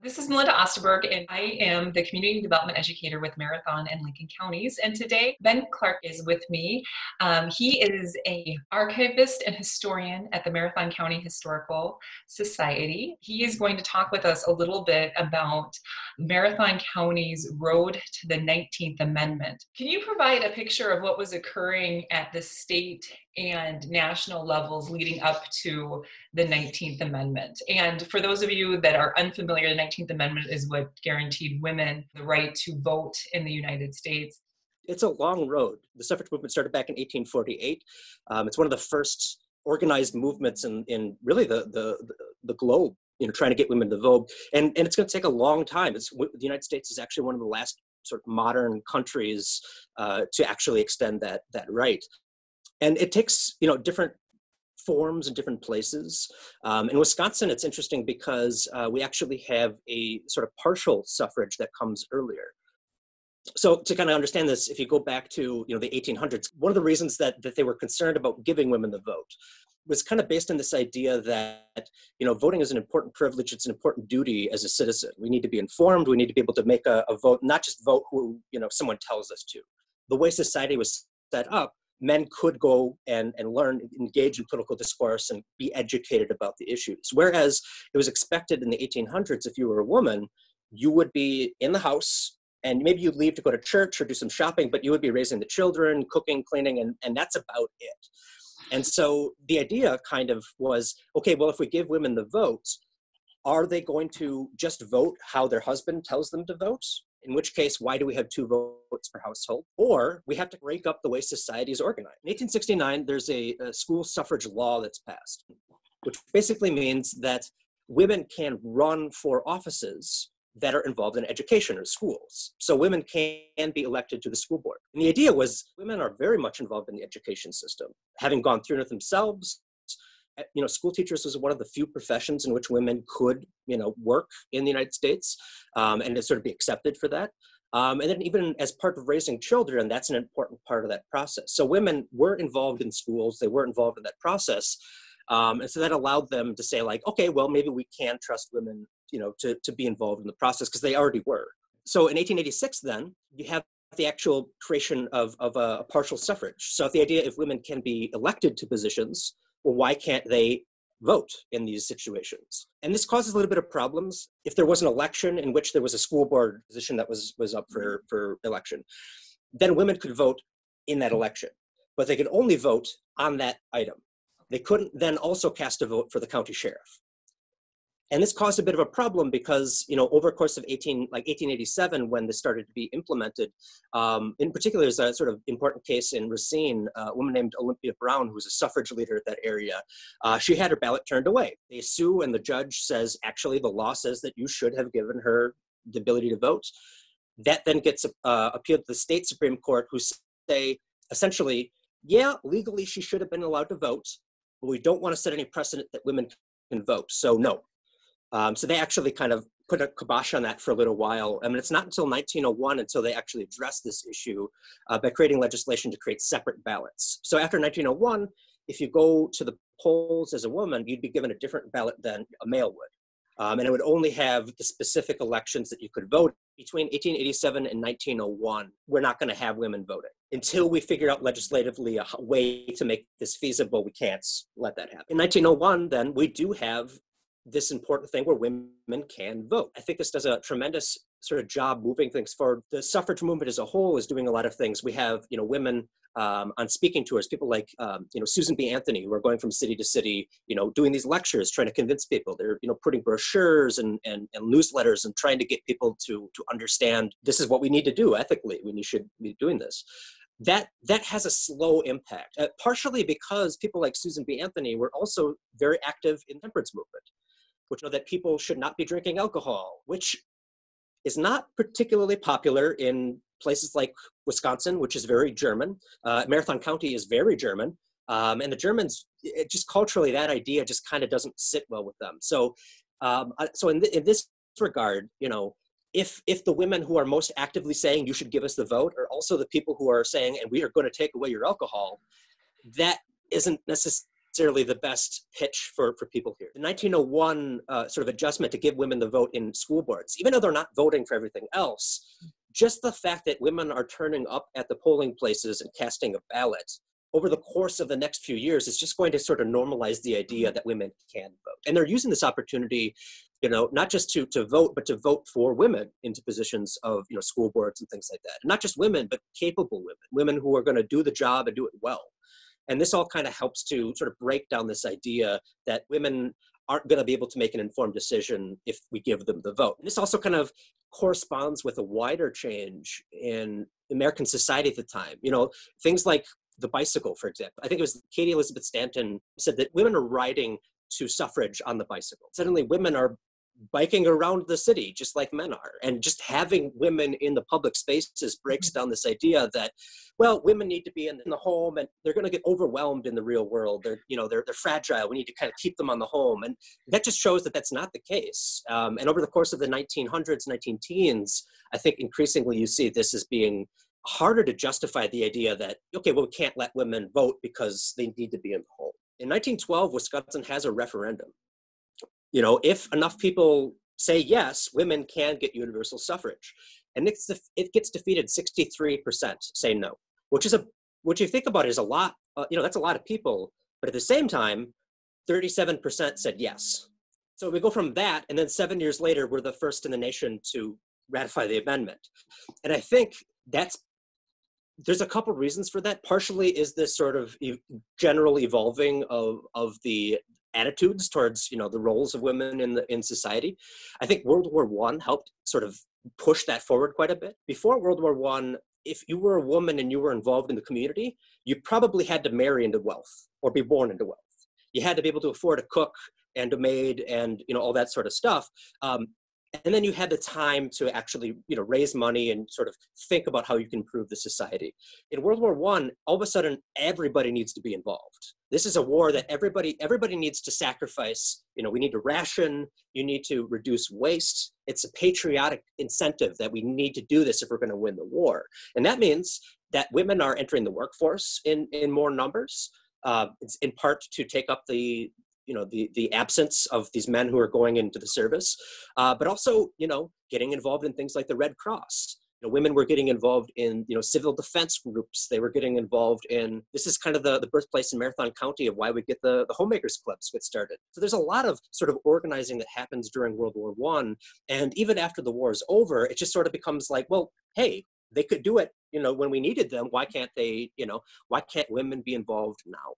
This is Melinda Osterberg, and I am the Community Development Educator with Marathon and Lincoln Counties. And today, Ben Clark is with me. He is an archivist and historian at the Marathon County Historical Society. He is going to talk with us a little bit about Marathon County's road to the 19th Amendment. Can you provide a picture of what was occurring at the state and national levels leading up to the 19th Amendment? And for those of you that are unfamiliar, the 19th Amendment is what guaranteed women the right to vote in the United States. It's a long road. The suffrage movement started back in 1848. It's one of the first organized movements in really the globe, trying to get women to vote. And it's going to take a long time. The United States is actually one of the last sort of modern countries to actually extend that right. And it takes, different forms in different places. In Wisconsin, it's interesting because we actually have a sort of partial suffrage that comes earlier. So to kind of understand this, if you go back to the 1800s, one of the reasons that they were concerned about giving women the vote was kind of based on this idea that voting is an important privilege, it's an important duty as a citizen. We need to be informed, we need to be able to make a vote, not just vote who someone tells us to. The way society was set up, men could go and learn, engage in political discourse and be educated about the issues. Whereas it was expected in the 1800s, if you were a woman, you would be in the house and maybe you'd leave to go to church or do some shopping, but you would be raising the children, cooking, cleaning, and that's about it. And so the idea kind of was, okay, well, if we give women the vote, are they going to just vote how their husband tells them to vote? In which case, why do we have 2 votes per household? Or we have to break up the way society is organized. In 1869, there's a school suffrage law that's passed, which basically means that women can run for offices that are involved in education or schools. So women can be elected to the school board. And the idea was women are very much involved in the education system, having gone through it themselves. School teachers was one of the few professions in which women could, work in the United States and to sort of be accepted for that. And then even as part of raising children, that's an important part of that process. So women were involved in schools, they were involved in that process. And so that allowed them to say like, okay, well, maybe we can trust women, to be involved in the process because they already were. So in 1886, then you have the actual creation of a partial suffrage. So the idea if women can be elected to positions, well, why can't they vote in these situations? And this causes a little bit of problems. If there was an election in which there was a school board position that was up for election, then women could vote in that election, but they could only vote on that item. They couldn't then also cast a vote for the county sheriff. And this caused a bit of a problem because, over the course of 1887, when this started to be implemented, in particular, there's a sort of important case in Racine, a woman named Olympia Brown, who was a suffrage leader at that area. She had her ballot turned away. They sue, and the judge says, actually, the law says that you should have given her the ability to vote. That then gets appealed to the state Supreme Court, who say, essentially, yeah, legally she should have been allowed to vote, but we don't want to set any precedent that women can vote, so no. So they actually kind of put a kibosh on that for a little while. I mean, it's not until 1901 until they actually addressed this issue by creating legislation to create separate ballots. So after 1901, if you go to the polls as a woman, you'd be given a different ballot than a male would. And it would only have the specific elections that you could vote. Between 1887 and 1901, we're not going to have women voting. Until we figure out legislatively a way to make this feasible, we can't let that happen. In 1901, then, we do have this important thing where women can vote. I think this does a tremendous sort of job moving things forward. The suffrage movement as a whole is doing a lot of things. We have, women on speaking tours, people like, Susan B. Anthony, who are going from city to city, doing these lectures, trying to convince people. They're, putting brochures and newsletters and trying to get people to understand this is what we need to do ethically. We should be doing this. That has a slow impact, partially because people like Susan B. Anthony were also very active in the temperance movement, which know that people should not be drinking alcohol, which is not particularly popular in places like Wisconsin, which is very German. Marathon County is very German. And the Germans, just culturally, that idea just kind of doesn't sit well with them. So in this regard, if the women who are most actively saying you should give us the vote are also the people who are saying, and we are going to take away your alcohol, that isn't necessarily necessarily the best pitch for people here. The 1901 sort of adjustment to give women the vote in school boards, even though they're not voting for everything else, just the fact that women are turning up at the polling places and casting a ballot over the course of the next few years is just going to sort of normalize the idea that women can vote. And they're using this opportunity, not just to vote, but to vote for women into positions of, school boards and things like that. And not just women, but capable women who are going to do the job and do it well. And this all kind of helps to sort of break down this idea that women aren't going to be able to make an informed decision if we give them the vote. And this also kind of corresponds with a wider change in American society at the time. Things like the bicycle, for example. I think it was Katie Elizabeth Stanton said that women are riding to suffrage on the bicycle. Suddenly women are biking around the city just like men are. And just having women in the public spaces breaks down this idea that, well, women need to be in the home and they're going to get overwhelmed in the real world. They're fragile. We need to kind of keep them on the home. And that just shows that that's not the case. And over the course of the 1900s, 19-teens, I think increasingly you see this as being harder to justify the idea that, okay, well, we can't let women vote because they need to be in the home. In 1912, Wisconsin has a referendum. If enough people say yes, women can get universal suffrage. And it gets defeated 63% say no, which you think about is a lot, that's a lot of people. But at the same time, 37% said yes. So we go from that, and then 7 years later, we're the first in the nation to ratify the amendment. And I think there's a couple reasons for that. Partially is this sort of general evolving of the attitudes towards, the roles of women in society. I think World War I helped sort of push that forward quite a bit. Before World War I, if you were a woman and you were involved in the community, you probably had to marry into wealth or be born into wealth. You had to be able to afford a cook and a maid and, all that sort of stuff. And then you had the time to actually, raise money and sort of think about how you can improve the society. In World War I, all of a sudden, everybody needs to be involved. This is a war that everybody needs to sacrifice. We need to ration. You need to reduce waste. It's a patriotic incentive that we need to do this if we're going to win the war. And that means that women are entering the workforce in more numbers. It's in part to take up the absence of these men who are going into the service, but also, getting involved in things like the Red Cross. Women were getting involved in, civil defense groups. They were getting involved in, this is kind of the birthplace in Marathon County of why we get the homemakers clubs get started. So there's a lot of sort of organizing that happens during World War I. And even after the war is over, it just sort of becomes like, well, hey, they could do it, when we needed them. Why can't they, why can't women be involved now?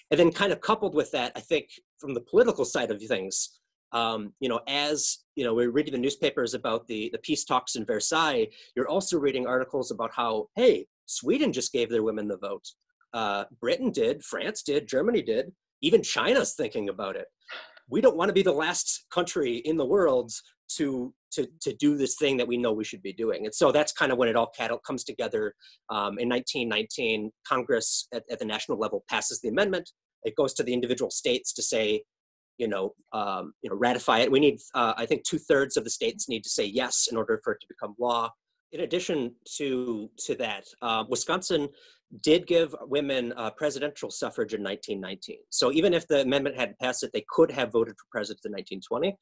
And then kind of coupled with that, I think from the political side of things, as we're reading the newspapers about the peace talks in Versailles, you're also reading articles about how, hey, Sweden just gave their women the vote. Britain did, France did, Germany did, even China's thinking about it. We don't want to be the last country in the world to do this thing that we know we should be doing. And so that's kind of when it all comes together. In 1919, Congress at the national level passes the amendment. It goes to the individual states to say, ratify it. We need, I think 2/3 of the states need to say yes in order for it to become law. In addition to that, Wisconsin did give women presidential suffrage in 1919. So even if the amendment hadn't passed it, they could have voted for president in 1920.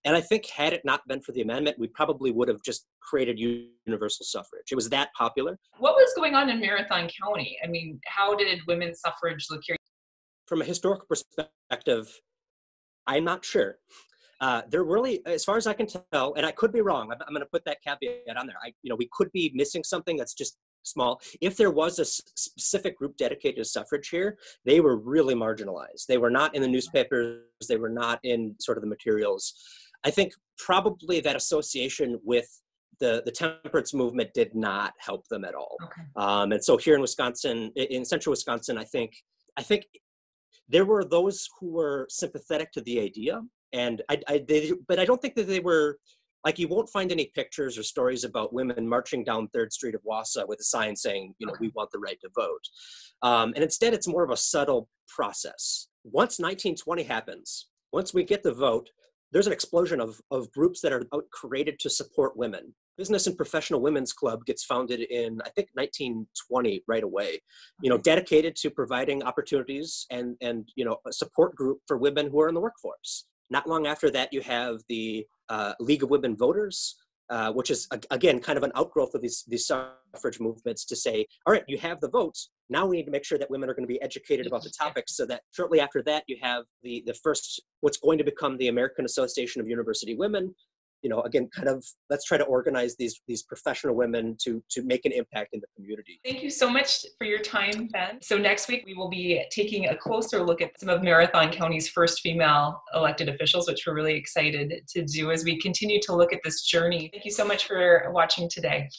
And I think had it not been for the amendment, we probably would have just created universal suffrage. It was that popular. What was going on in Marathon County? I mean, how did women's suffrage look here? From a historical perspective, I'm not sure. There really, as far as I can tell, and I could be wrong, I'm going to put that caveat on there. We could be missing something that's just small. If there was a specific group dedicated to suffrage here, they were really marginalized. They were not in the newspapers. They were not in sort of the materials. I think probably that association with the temperance movement did not help them at all. Okay. And so here in Wisconsin, in central Wisconsin, I think there were those who were sympathetic to the idea, but I don't think that they were, like, you won't find any pictures or stories about women marching down 3rd Street of Wausau with a sign saying, we want the right to vote. And instead, it's more of a subtle process. Once 1920 happens, once we get the vote, there's an explosion of groups that are created to support women. Business and Professional Women's Club gets founded in, I think, 1920 right away, dedicated to providing opportunities and a support group for women who are in the workforce. Not long after that, you have the League of Women Voters, which is, again, kind of an outgrowth of these suffrage movements to say, all right, you have the votes. Now we need to make sure that women are going to be educated about the topics, so that shortly after that, you have the first, what's going to become the American Association of University Women. Again, kind of, let's try to organize these professional women to make an impact in the community. Thank you so much for your time, Ben. So next week, we will be taking a closer look at some of Marathon County's first female elected officials, which we're really excited to do as we continue to look at this journey. Thank you so much for watching today.